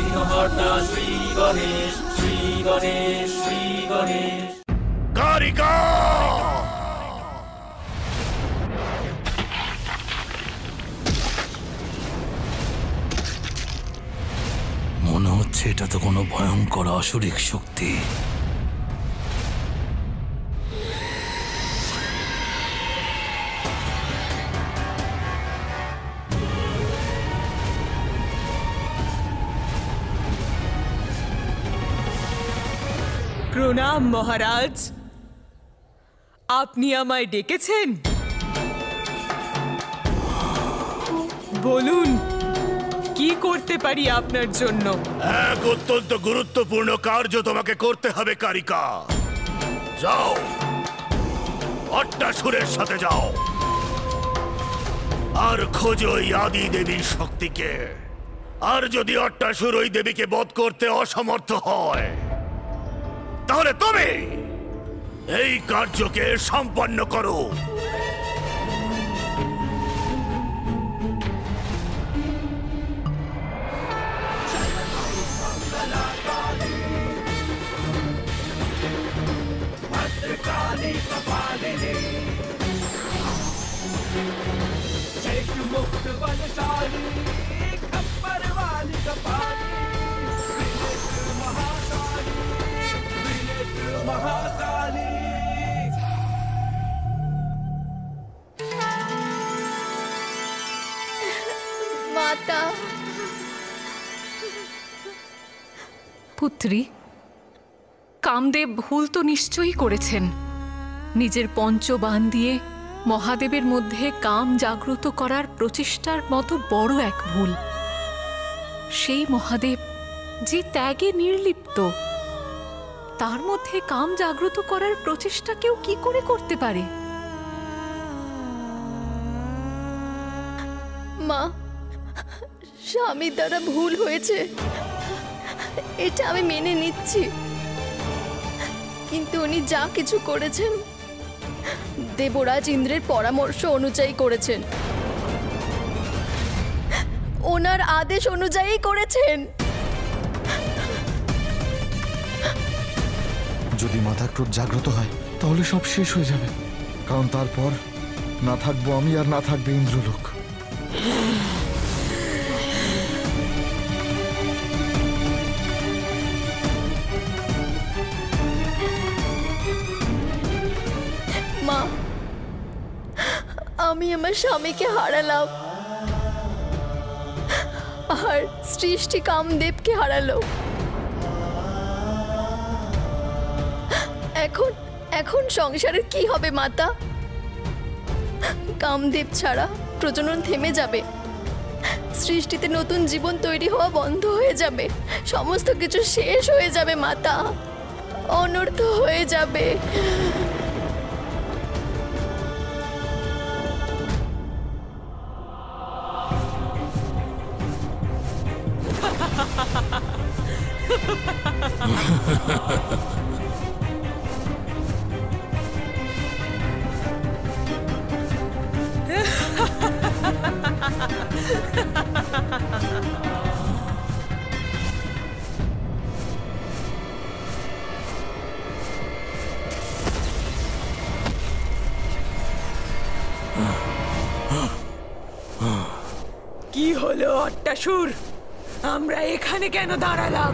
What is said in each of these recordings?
বিঘ্নহর্তা Shri Ganesh, Shri Ganesh, Shri Ganesh. Carica মনে হচ্ছে এটা তো কোনো ভয়ঙ্কর আসুরিক শক্তি। প্রণাম মহারাজ, আপনি আমায় ডেকেছেন? বলুন কি করতে পারি আপনার জন্য? এক অত্যন্ত গুরুত্বপূর্ণ কার্য তোমাকে করতে হবে কারিকা। যাও, অট্টাসুরের সাথে যাও আর খোঁজো ওই আদি দেবীর শক্তিকে। আর যদি অট্টাসুর ওই দেবীকে বধ করতে অসমর্থ হয়, তাহলে তুমি এই কার্যকে সম্পন্ন করো। মাতা। পুত্রী, কামদেব ভুল তো নিশ্চয়ই করেছেন। নিজের পঞ্চবাণ দিয়ে মহাদেবের মধ্যে কাম জাগ্রত করার প্রচেষ্টার মতো বড় এক ভুল। সেই মহাদেব যে ত্যাগে নির্লিপ্ত, তার মধ্যে কাম জাগ্রত করার প্রচেষ্টা কেউ কি করে করতে পারে? মা, স্বামীর দ্বারা ভুল হয়েছে, এটা আমি মেনে নিচ্ছি। কিন্তু উনি যা কিছু করেছেন দেবরাজ ইন্দ্রের পরামর্শ অনুযায়ী করেছেন, ওনার আদেশ অনুযায়ী করেছেন। যদি মাথা ক্রোধ জাগ্রত হয় তাহলে সব শেষ হয়ে যাবে, কারণ তারপর না থাকবো আমি আর না থাকবে ইন্দ্রলোক। মা, আমি আমার স্বামীকে হারালাম আর সৃষ্টি কামদেবকে হারালো। এখন সংসারের কি হবে মাতা? কামদেব ছাড়া প্রজনন থেমে যাবে, সৃষ্টিতে নতুন জীবন তৈরি হওয়া বন্ধ হয়ে যাবে, সমস্ত কিছু শেষ হয়ে যাবে মাতা, অনর্থ হয়ে যাবে। কি হলো অট্টাসুর? আমরা এখানে কেন দাঁড়ালাম?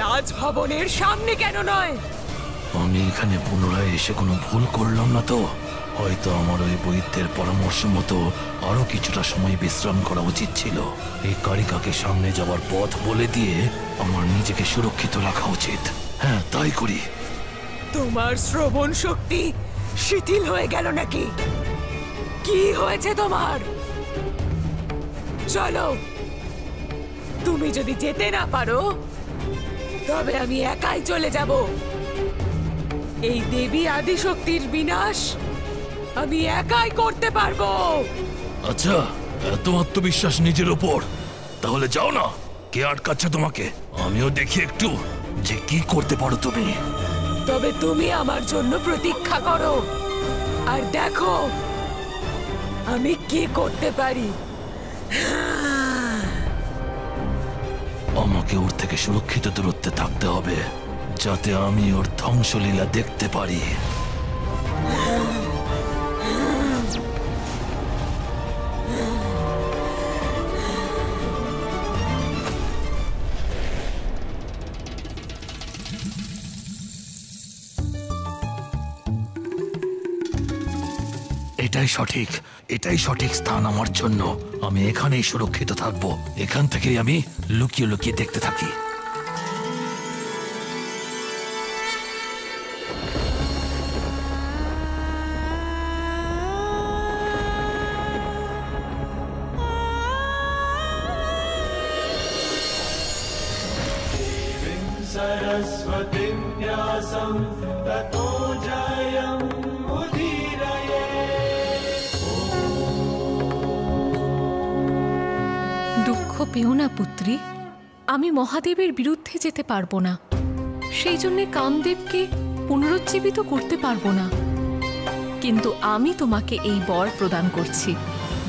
রাজভবনের সামনে কেন নয়? আমি এখানে পুনরায় এসে কোনো ভুল করলাম না তো? হয়তো আমার ওই বৈদ্যের পরামর্শ মতো আরো কিছুটা সময় বিশ্রাম করা উচিত ছিল। এই কারিকাকে সামনে যাওয়ার পথ বলে দিয়ে আমার নিজেকে সুরক্ষিত রাখা উচিত। হ্যাঁ, তাই করি। তোমার শ্রবণ শক্তি শিথিল হয়ে গেল নাকি? কি হয়েছে তোমার? চলো, তুমি যদি যেতে না পারো তবে আমি একাই চলে যাব। এই দেবী আদিশক্তির বিনাশ আমি একাই করতে পারবো। আচ্ছা, এত আত্মবিশ্বাস নিজের ওপর? তাহলে যাও না, কে আটকাচ্ছে তোমাকে? আমিও দেখি একটু যে কি করতে পারো তুমি। তবে তুমি আমার জন্য প্রতীক্ষা করো আর দেখো আমি কি করতে পারি। আমাকে ওর থেকে সুরক্ষিত দূরত্বে থাকতে হবে, যাতে আমি ওর ধ্বংসলীলা দেখতে পারি। এটাই সঠিক স্থান আমার জন্য। আমি এখানেই সুরক্ষিত থাকবো। এখান থেকেই আমি লুকিয়ে লুকিয়ে দেখতে থাকি। सरस्वतीं व्यासं ततो जयम् उदीरये। দুঃখ পেও না পুত্রী, আমি মহাদেবের বিরুদ্ধে যেতে পারবো না। সেই জন্যে কামদেবকে পুনরুজ্জীবিত করতে পারবো না। কিন্তু আমি তোমাকে এই বর প্রদান করছি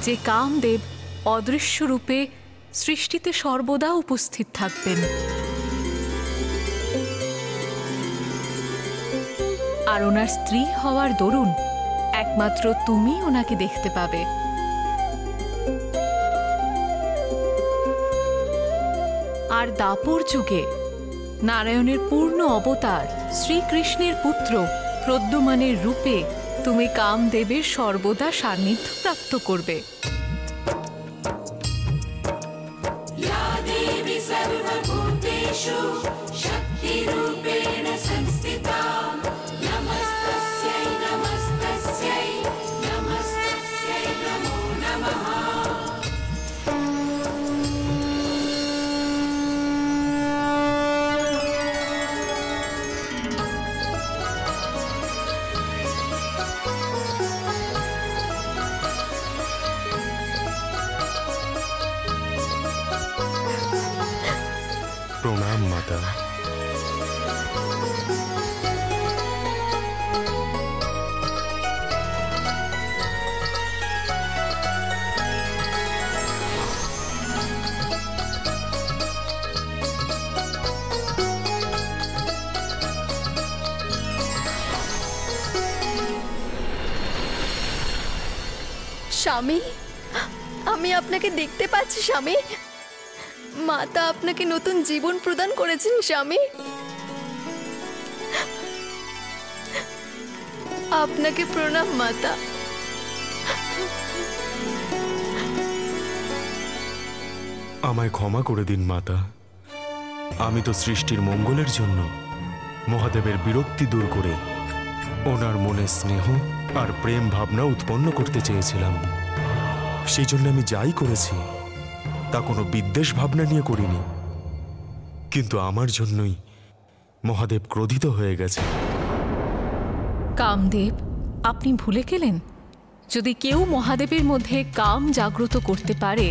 যে কামদেব অদৃশ্য রূপে সৃষ্টিতে সর্বদা উপস্থিত থাকবেন। আর ওনার স্ত্রী হওয়ার দরুন একমাত্র তুমি ওনাকে দেখতে পাবে। আর দাপর যুগে নারায়ণের পূর্ণ অবতার শ্রীকৃষ্ণের পুত্র প্রদ্যুম্নের রূপে তুমি কামদেবের সর্বদা সান্নিধ্য প্রাপ্ত করবে। প্রণাম মাতা। স্বামী, আমি আপনাকে দেখতে পাচ্ছি স্বামী। মাতা আপনাকে নতুন জীবন প্রদান করেছেন স্বামী। আপনাকে প্রণাম মাতা। আমায় ক্ষমা করে দিন মাতা। আমি তো সৃষ্টির মঙ্গলের জন্য মহাদেবের বিরক্তি দূর করে ওনার মনে স্নেহ আর প্রেম ভাবনা উৎপন্ন করতে চেয়েছিলাম। সেই জন্য আমি যাই করেছি তা কোনো বিদ্বেষ ভাবনা নিয়ে করিনি। কিন্তু আমার জন্যই মহাদেব ক্রোধিত হয়ে গেছে। কামদেব, আপনি ভুলে গেলেন, যদি কেউ মহাদেবের মধ্যে কাম জাগ্রত করতে পারে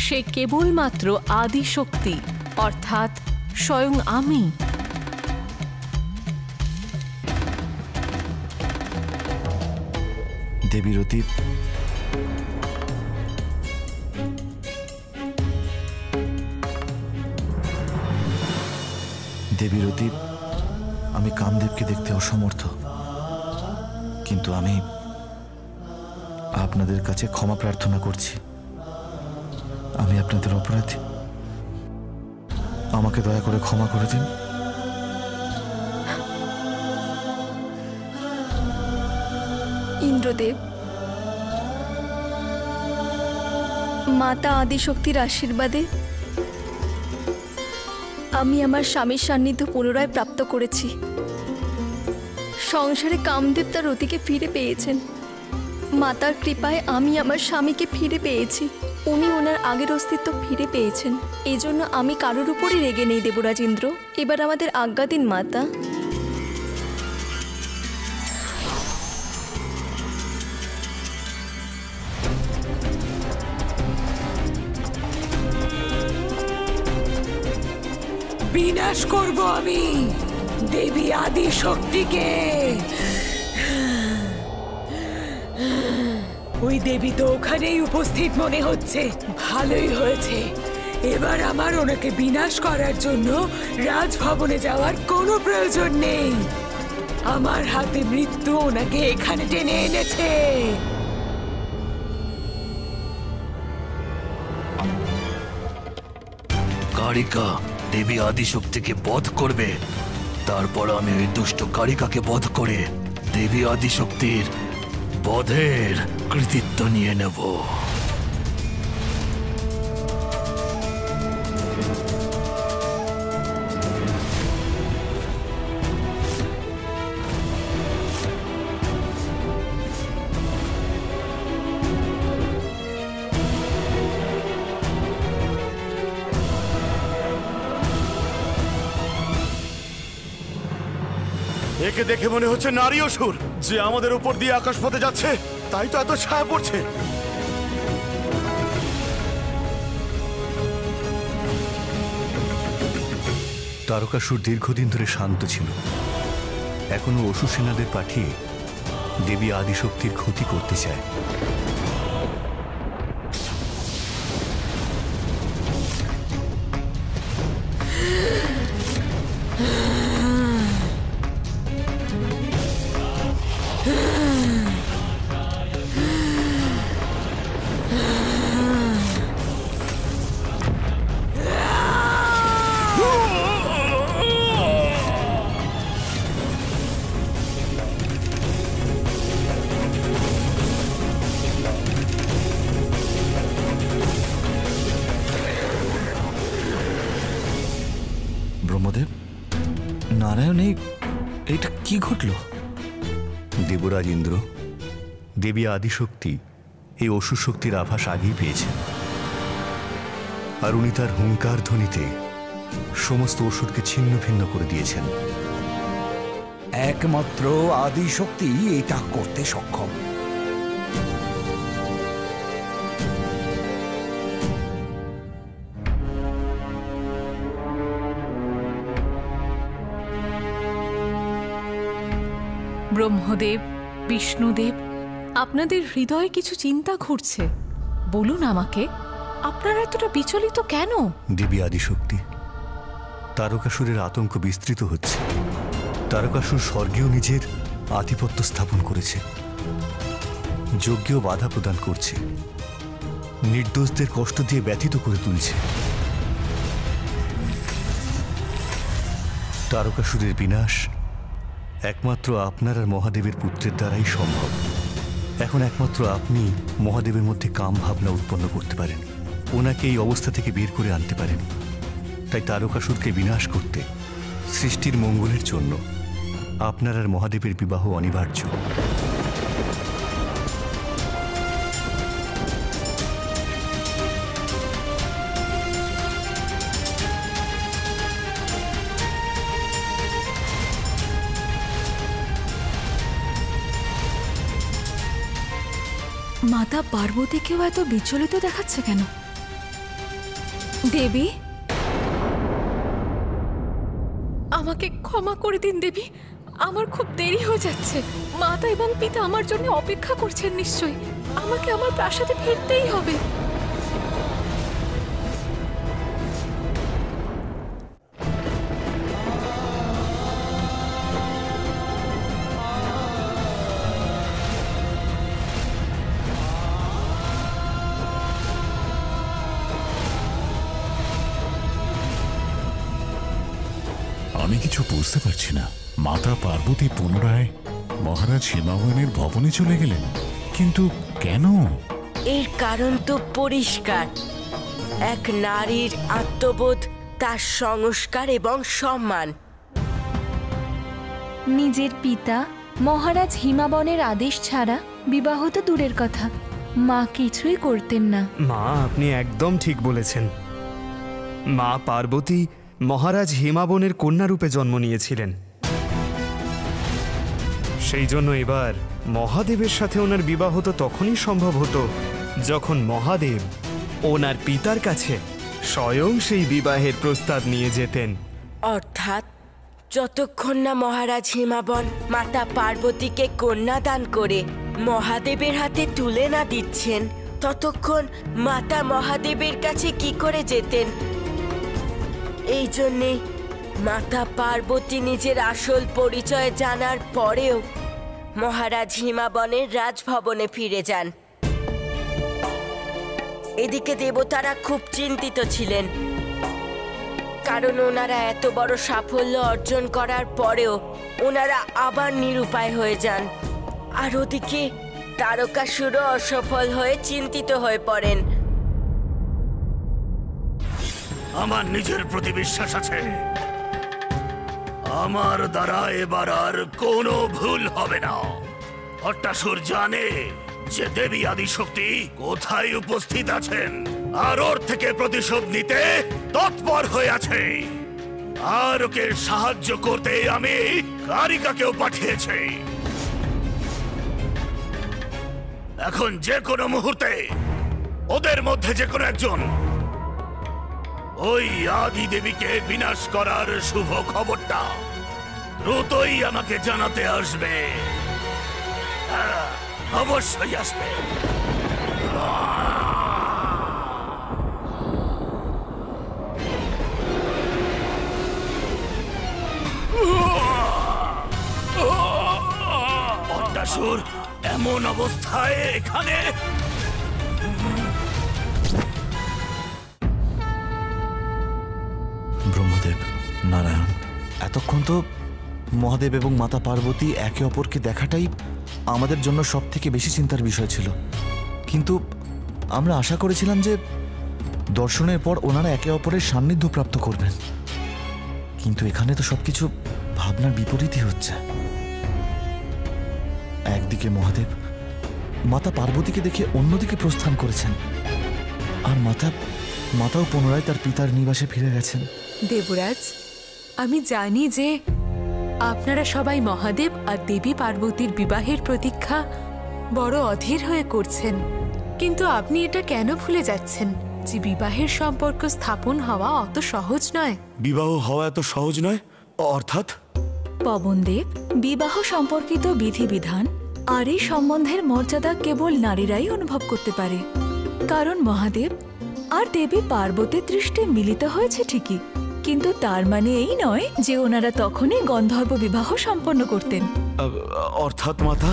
সে কেবলমাত্র আদি শক্তি, অর্থাৎ স্বয়ং আমি। দেবীরতি, দেবীরতি, আমি কামদেবকে দেখতে অসমর্থ, কিন্তু আমি আপনাদের কাছে ক্ষমা প্রার্থনা করছি। আমি আপনাদের অপরাধী, আমাকে দয়া করে ক্ষমা করে দিন। ইন্দ্রদেব, মাতা আদিশক্তির আশীর্বাদে আমি আমার স্বামীর সান্নিধ্য পুনরায় প্রাপ্ত করেছি। সংসারে কামদেব তার রতিকে ফিরে পেয়েছেন। মাতার কৃপায় আমি আমার স্বামীকে ফিরে পেয়েছি। উনি ওনার আগের অস্তিত্ব ফিরে পেয়েছেন। এজন্য আমি কারোর উপরই রেগে নেই দেবরাজ ইন্দ্র। এবার আমাদের আজ্ঞা দিন মাতা। বিনাশ করব আমি দেবী আদি শক্তিকে। ওই দেবী তো ওখানেই উপস্থিত মনে হচ্ছে। ভালোই হয়েছে, এবার আমার ওনাকে বিনাশ করার জন্য রাজভবনে যাওয়ার কোনো প্রয়োজন নেই। আমার হাতে মৃত্যু ওনাকে এখানে টেনে এনেছে। কারিকা দেবী আদিশক্তিকে বধ করবে, তারপর আমি ওই দুষ্ট কারিকাকে বধ করে দেবী আদিশক্তির বধের কৃতিত্ব নিয়ে নেব। একে দেখে মনে হচ্ছে নারী অসুর, যে আমাদের উপর দিয়ে আকাশপথে যাচ্ছে, তাই তো এত ছায়া পড়ছে। তারকাসুর দীর্ঘদিন ধরে শান্ত ছিল। এখনো অসুর সেনাদের পাঠিয়ে দেবী আদিশক্তির ক্ষতি করতে চায়। ব্রহ্মদেব, নারায়ণ, এইটা কি ঘটল? দেবরাজ ইন্দ্র, দেবী আদিশক্তি এই অসুর শক্তির আভাস আগেই পেয়েছেন, আর উনি তার হুঙ্কার ধ্বনিতে সমস্ত অসুরকে ছিন্ন ভিন্ন করে দিয়েছেন। একমাত্র আদিশক্তি এটা করতে সক্ষম। ব্রহ্মদেব, বিষ্ণুদেব, আপনাদের হৃদয়ে কিছু চিন্তা ঘুরছে। বলুন আমাকে, আপনারা এতটা বিচলিত কেন? দেবী আদিশক্তি, তারকাসুরের আতঙ্ক বিস্তৃত হচ্ছে। তারকাসুর স্বর্গেও নিজের আধিপত্য স্থাপন করেছে, যজ্ঞেও বাধা প্রদান করছে, নির্দোষদের কষ্ট দিয়ে ব্যথিত করে তুলছে। তারকাসুরের বিনাশ একমাত্র আপনার আর মহাদেবের পুত্রের দ্বারাই সম্ভব। এখন একমাত্র আপনি মহাদেবের মধ্যে কাম ভাবনা উৎপন্ন করতে পারেন, ওনাকে এই অবস্থা থেকে বের করে আনতে পারেন। তাই তারকাসুরকে বিনাশ করতে, সৃষ্টির মঙ্গলের জন্য আপনার আর মহাদেবের বিবাহ অনিবার্য। মাতা পার্বতীকেও এত বিচলিত দেখাচ্ছে কেন? দেবী, আমাকে ক্ষমা করে দিন দেবী, আমার খুব দেরি হয়ে যাচ্ছে। মাতা এবং পিতা আমার জন্য অপেক্ষা করছেন নিশ্চয়ই। আমাকে আমার প্রাসাদে ফিরতেই হবে। আমি কিছু বুঝতে পারছি না। মাতা পার্বতী পুনরায় মহারাজ হিমাবনের ভবনে চলে গেলেন, কিন্তু কেন? এর কারণ তো পরিষ্কার। এক নারীর আত্মবোধ, তার সংস্কার এবং সম্মান। নিজের পিতা মহারাজ হিমাবনের আদেশ ছাড়া বিবাহ তো দূরের কথা, মা কিছুই করতেন না। মা, আপনি একদম ঠিক বলেছেন। মা পার্বতী মহারাজ হিমাবনের কন্যারূপে জন্ম নিয়েছিলেন। সেই জন্য এবার মহাদেবের সাথে ওনার বিবাহ তো তখনই সম্ভব হতো যখন মহাদেব ওনার পিতার কাছে স্বয়ং সেই বিবাহের প্রস্তাব নিয়ে যেতেন। অর্থাৎ যতক্ষণ না মহারাজ হিমাবন মাতা পার্বতীকে কন্যা দান করে মহাদেবের হাতে তুলে না দিচ্ছেন, ততক্ষণ মাতা মহাদেবের কাছে কি করে যেতেন? এই জন্যে মাতা পার্বতী নিজের আসল পরিচয় জানার পরেও মহারাজ হিমাবনের রাজভবনে ফিরে যান। এদিকে দেবতারা খুব চিন্তিত ছিলেন, কারণ ওনারা এত বড় সাফল্য অর্জন করার পরেও ওনারা আবার নিরুপায় হয়ে যান। আর ওদিকে তারকাসুরও অসফল হয়ে চিন্তিত হয়ে পড়েন। আমার নিজের প্রতি বিশ্বাস আছে, আমার দ্বারা এবার আর কোনো ভুল হবে না। অট্টাসুর জানে যে দেবী আদিশক্তি কোথায় উপস্থিত আছেন, আর ওর থেকে প্রতিশোধ নিতে তৎপর হয়ে আছে। আর ওকে সাহায্য করতে আমি কারিকাকেও পাঠিয়েছি। এখন যে কোনো মুহূর্তে ওদের মধ্যে যে কোনো একজন ওই আদি দেবীকে বিনাশ করার শুভ খবরটা দ্রুতই আমাকে জানাতে আসবে। অবশ্যই আসবে। অট্টাসুর এমন অবস্থায় এখানে? ব্রহ্মদেব, নারায়ণ, এতক্ষণ তো মহাদেব এবং মাতা পার্বতী একে অপরকে দেখাটাই আমাদের জন্য সব থেকে বেশি চিন্তার বিষয় ছিল। কিন্তু আমরা আশা করেছিলাম যে দর্শনের পর ওনারা একে অপরের সান্নিধ্য প্রাপ্ত করবেন, কিন্তু এখানে তো সবকিছু ভাবনার বিপরীতই হচ্ছে। একদিকে মহাদেব মাতা পার্বতীকে দেখে অন্যদিকে প্রস্থান করেছেন, আর মাতাও পুনরায় তার পিতার নিবাসে ফিরে গেছেন। দেবরাজ, আমি জানি যে আপনারা সবাই মহাদেব আর দেবী পার্বতীর বিবাহের প্রতীক্ষা বড় অধীর হয়ে করছেন, কিন্তু আপনি এটা কেন ভুলে যাচ্ছেন যে বিবাহের সম্পর্ক স্থাপন হওয়া অত সহজ নয়? বিবাহ হওয়া এত সহজ নয়? অর্থাৎ? পবনদেব, বিবাহ সম্পর্কিত বিধিবিধান আর এই সম্বন্ধের মর্যাদা কেবল নারীরাই অনুভব করতে পারে, কারণ মহাদেব আর দেবী পার্বতীর দৃষ্টি মিলিত হয়েছে ঠিকই, কিন্তু তার মানে এই নয় যে ওনারা তখনই গন্ধর্ব বিবাহ সম্পন্ন করতেন। অর্থাৎ মাতা?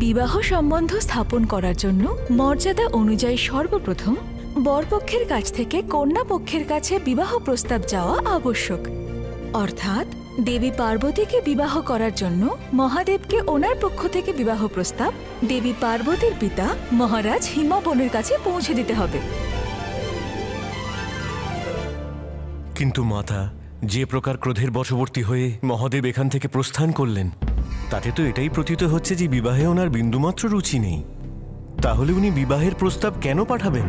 বিবাহ সম্বন্ধ স্থাপন করার জন্য মর্যাদা অনুযায়ী সর্বপ্রথম বরপক্ষের কাছ থেকে কন্যা পক্ষের কাছে বিবাহ প্রস্তাব যাওয়া আবশ্যক। অর্থাৎ দেবী পার্বতীকে বিবাহ করার জন্য মহাদেবকে ওনার পক্ষ থেকে বিবাহ প্রস্তাব দেবী পার্বতীর পিতা মহারাজ হিমাবনের কাছে পৌঁছে দিতে হবে। কিন্তু মাতা, যে প্রকার ক্রোধের বশবর্তী হয়ে মহাদেব এখান থেকে প্রস্থান করলেন, তাতে তো এটাই প্রতীত হচ্ছে যে বিবাহে ওনার বিন্দুমাত্র রুচি নেই। তাহলে উনি বিবাহের প্রস্তাব কেন পাঠাবেন?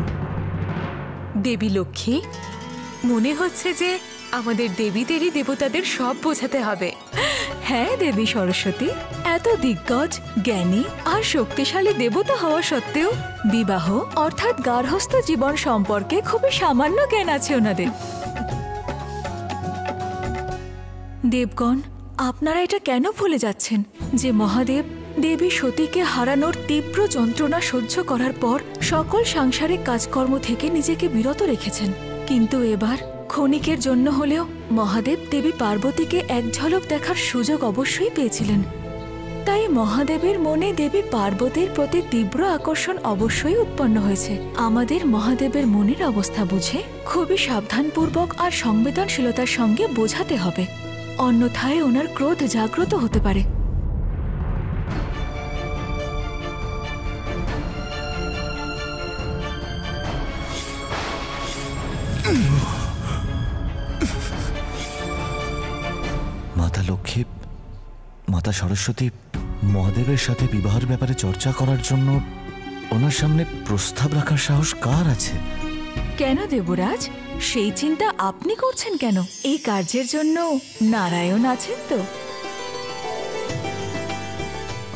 দেবী লক্ষ্মী, মনে হচ্ছে যে আমাদের দেবীদেরই দেবতাদের সব বোঝাতে হবে। হ্যাঁ দেবী সরস্বতী, এত দিগ্গজ, জ্ঞানী আর শক্তিশালী দেবতা হওয়া সত্ত্বেও বিবাহ অর্থাৎ গার্হস্থ্য জীবন সম্পর্কে খুবই সামান্য জ্ঞান আছে ওনাদের। দেবগণ, আপনারা এটা কেন ভুলে যাচ্ছেন যে মহাদেব দেবী সতীকে হারানোর তীব্র যন্ত্রণা সহ্য করার পর সকল সাংসারিক কাজকর্ম থেকে নিজেকে বিরত রেখেছেন, কিন্তু এবার ক্ষণিকের জন্য হলেও মহাদেব দেবী পার্বতীকে এক ঝলক দেখার সুযোগ অবশ্যই পেয়েছিলেন। তাই মহাদেবের মনে দেবী পার্বতীর প্রতি তীব্র আকর্ষণ অবশ্যই উৎপন্ন হয়েছে। আমাদের মহাদেবের মনের অবস্থা বুঝে খুবই সাবধানপূর্বক আর সংবেদনশীলতার সঙ্গে বোঝাতে হবে, অন্যথায় ওনার ক্রোধ জাগ্রত হতে পারে। মাতা লক্ষ্মী, মাতা সরস্বতী, মহাদেবের সাথে বিবাহের ব্যাপারে চর্চা করার জন্য ওনার সামনে প্রস্তাব রাখার সাহস কার আছে? কেন দেবরাজ, সেই চিন্তা আপনি করছেন কেন? এই কার্যের জন্য নারায়ণ আছেন তো।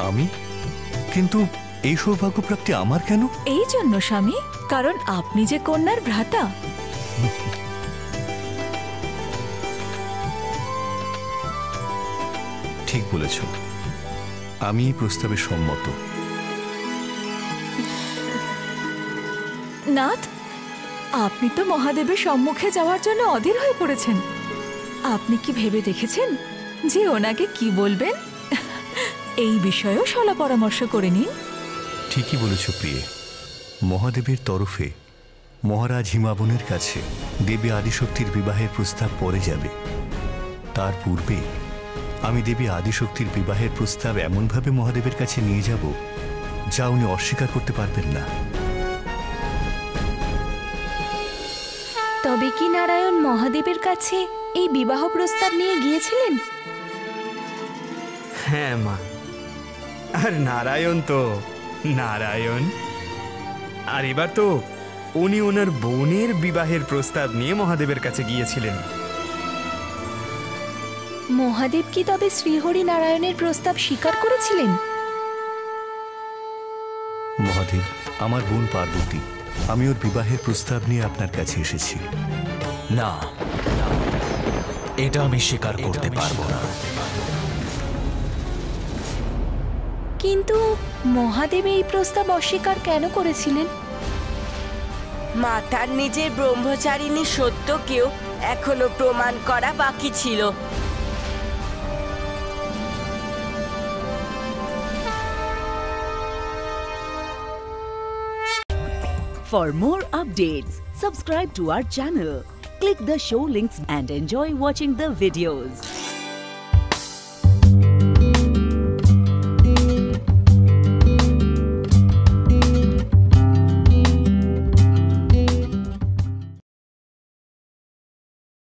আমি? কিন্তু এই সৌভাগ্যপ্রাপ্তি আমার কেন? এই জন্য স্বামী, কারণ আপনি যে কন্যার ভ্রাতা। ঠিক বলেছ, আমি এই প্রস্তাবে সম্মত। নাথ, আপনি তো মহাদেবের সম্মুখে যাওয়ার জন্য অধীর হয়ে পড়েছেন। আপনি কি ভেবে দেখেছেন যে ওনাকে কি বলবেন? এই বিষয়েও সলা পরামর্শ করে নিন। ঠিকই বলেছ প্রিয়ে। মহাদেবের তরফে মহারাজ হিমাবনের কাছে দেবী আদিশক্তির বিবাহের প্রস্তাব পরে যাবে। তার পূর্বে আমি দেবী আদিশক্তির বিবাহের প্রস্তাব এমনভাবে মহাদেবের কাছে নিয়ে যাব যা উনি অস্বীকার করতে পারবেন না। তবে কি নারায়ণ মহাদেবের কাছে এই বিবাহ প্রস্তাব নিয়ে গিয়েছিলেন? হ্যাঁ মা, আর নারায়ণ তো নারায়ণ। আর এবার তো উনি ওনার বোনের বিবাহের প্রস্তাব নিয়ে মহাদেবের কাছে গিয়েছিলেন। মহাদেব কি তবে শ্রীহরি নারায়ণের প্রস্তাব স্বীকার করেছিলেন? মহাদেব, আমার বোন পার্বতী, আমি ওর বিবাহের প্রস্তাব নিয়ে আপনার কাছে এসেছি। না, এটা আমি স্বীকার করতে পারবো না। কিন্তু মহাদেব এই প্রস্তাব অস্বীকার কেন করেছিলেন? মাতার নিজের ব্রহ্মচারিণী সত্যকেও এখনো প্রমাণ করা বাকি ছিল। For more updates, subscribe to our channel, click the show links and enjoy watching the videos.